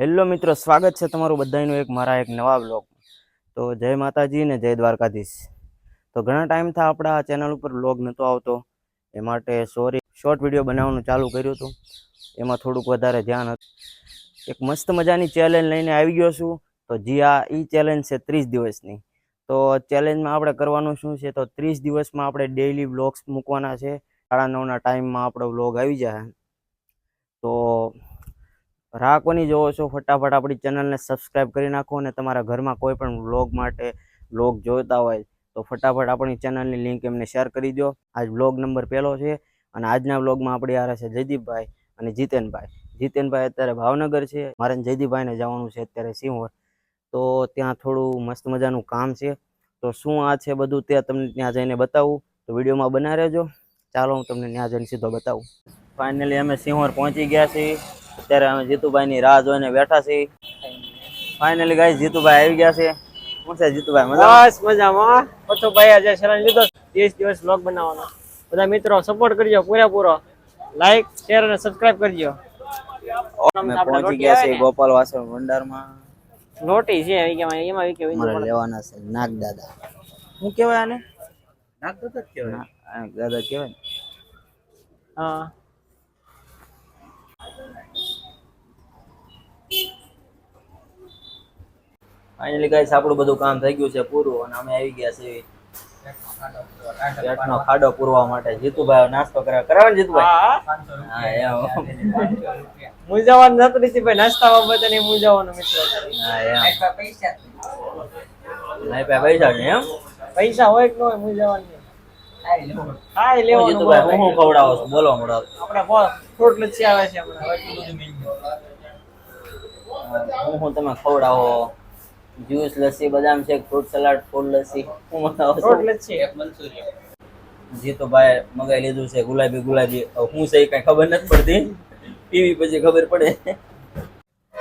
Hello મિત્રો, સ્વાગત છે તમારું બધાનું મારા એક નવા બ્લોગ. તો જય માતાજી ને જય દ્વારકાધીશ. તો ઘણા ટાઈમથી આપણા ચેનલ ઉપર બ્લોગ નહોતો આવતો, એ માટે સોરી. શોર્ટ વિડીયો બનાવવાનું ચાલુ કર્યું હતું, એમાં થોડુંક વધારે ધ્યાન હતું. એક મસ્ત મજાની ચેલેન્જ લઈને આવી ગયો છું. તો ઈ ચેલેન્જ છે 30 દિવસની. તો ચેલેન્જમાં આપણે કરવાનું શું છે, તો 30 દિવસમાં આપણે ડેઈલી બ્લોગ્સ મૂકવાના છે. 9:30ના ટાઈમમાં આપણો બ્લોગ આવી જાય. તો રાહ કોની જોવો છો? ફટાફટ આપણી ચેનલને સબસ્ક્રાઈબ કરી નાખો, અને તમારા ઘરમાં કોઈ પણ બ્લોગ જોતા હોય તો ફટાફટ આપણી ચેનલની લિંક એમને શેર કરી દો. આજ બ્લોગ નંબર 1 છે, અને આજના બ્લોગમાં આપણે યાર છે જયદીપભાઈ અને જીતેનભાઈ. જીતેનભાઈ અત્યારે ભાવનગર છે, મારે જયદીપભાઈને જવાનું છે અત્યારે સિંહોર. તો ત્યાં થોડું મસ્ત મજાનું કામ છે. તો શું આ છે બધું તે તમને ત્યાં જઈને બતાવું. તો વિડીયોમાં બના રહેજો. ચાલો હું તમને ત્યાં જઈને સીધો બતાવું. ફાઇનલી અમે સિંહોર પહોંચી ગયા છીએ. અત્યારે અમે જીતુભાઈની રાહ જોઈને બેઠા છીએ. ફાઇનલી ગાઈસ જીતુભાઈ આવી ગયા છે. શું છે જીતુભાઈ, મજામાં? બસ મજામાં. ભાઈ આજે ચેલેન્જ લીધો 30 દિવસ બ્લોગ બનાવવાનો. બધા મિત્રો સપોર્ટ કરજો પૂરેપૂરો. લાઈક, શેર અને સબસ્ક્રાઇબ કરજો. અમે પહોંચી ગયા છે ગોપાલ વાસણ ભંડારમાં. રોટી છે એમાં મારે લેવાના છે નાગ દાદા. શું કહેવાય આને? નાગ દાદા જ કહેવાય. નાગ દાદા કહેવાય. હા. ફાઇનલી ગાઈસ આપણું બધું કામ થઈ ગયું છે પૂરું, અને અમે આવી ગયા છીએ પેટનો ખાડો પૂરવા માટે. જીતુભાઈ નાસ્તો કરાવે જીતુભાઈ? હા મૂંઝાવાનું નતું નથી ભાઈ, નાસ્તા બાબતે નહીં મૂંઝાવાનું મિત્રો. પૈસા ને એમ પૈસા હોય કે ન હોય મૂંઝાવાનું ખાઈ લેવાનું. જીતુભાઈ હું ખવડાવો છું બોલો મળો. આપણે ફ્રૂટ લચ્છી આવે છે હું તમે ખવડાવો? જ્યુસ, લસ્સી, બદામ શેક, ફ્રૂટ સલાડ, ફૂલ લસ્સી, હું બનાવો ફ્રૂટ લચ્છી. જીતુભાઈ મગાઈ લીધું છે ગુલાબી. હું છે કઈ ખબર નથી પડતી, પીવી પછી ખબર પડે.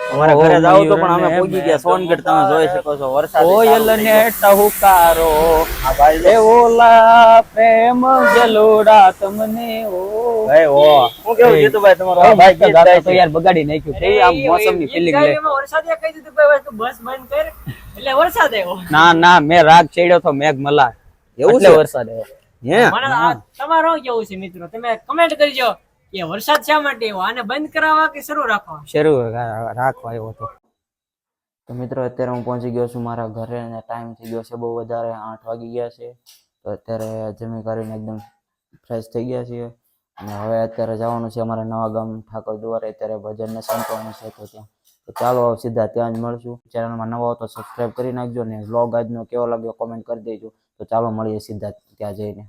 અમારા ઘરે જાવ તો પણ અમે પહોંચી ગયા સોનગઢ. તમે જોઈ શકો છો વરસાદ. કોયલ ને ટહુકારો એ ઓલા પ્રેમ જલોડા તમને ઓ ભાઈ ઓ હું કેવું જીતુભાઈ તમારો ભાઈ ગીત ગાય તો યાર બગાડી નાખ્યું કે આમ મોસમની ફીલિંગ લે. વરસાદે કહી દીધું ભાઈ બસ બંધ કર એટલે વરસાદ આવ્યો. ના મેં રાગ છેડ્યો તો મેઘ મલા એવું છે. વરસાદ આવ્યો. તમારો કેવું છે મિત્રો? તમે કમેન્ટ કરજો કે વરસાદ શા માટે આવ્યો, આને બંધ કરાવવા કે શરૂ રાખવા? શરૂ રાખવા આવ્યો હતો. તો મિત્રો અત્યારે હું પહોંચી ગયો છું મારા ઘરે, અને ટાઈમ થઈ ગયો છે બહુ વધારે, 8 વાગી ગયા છે. તો અત્યારે જમી કરીને એકદમ ફ્રેશ થઈ ગયા છીએ, અને હવે અત્યારે જવાનું છે અમારા નવા ગામ ઠાકોર દ્વારે. અત્યારે ભજનને સંતવાનું છે તો ત્યાં. તો ચાલો સીધા ત્યાં જ મળશું. ચેનલમાં નવા હો તો સબસ્ક્રાઈબ કરી નાખજો, ને વ્લોગ આજનો કેવો લાગ્યો કોમેન્ટ કરી દેજો. તો ચાલો મળીએ સીધા ત્યાં જઈને.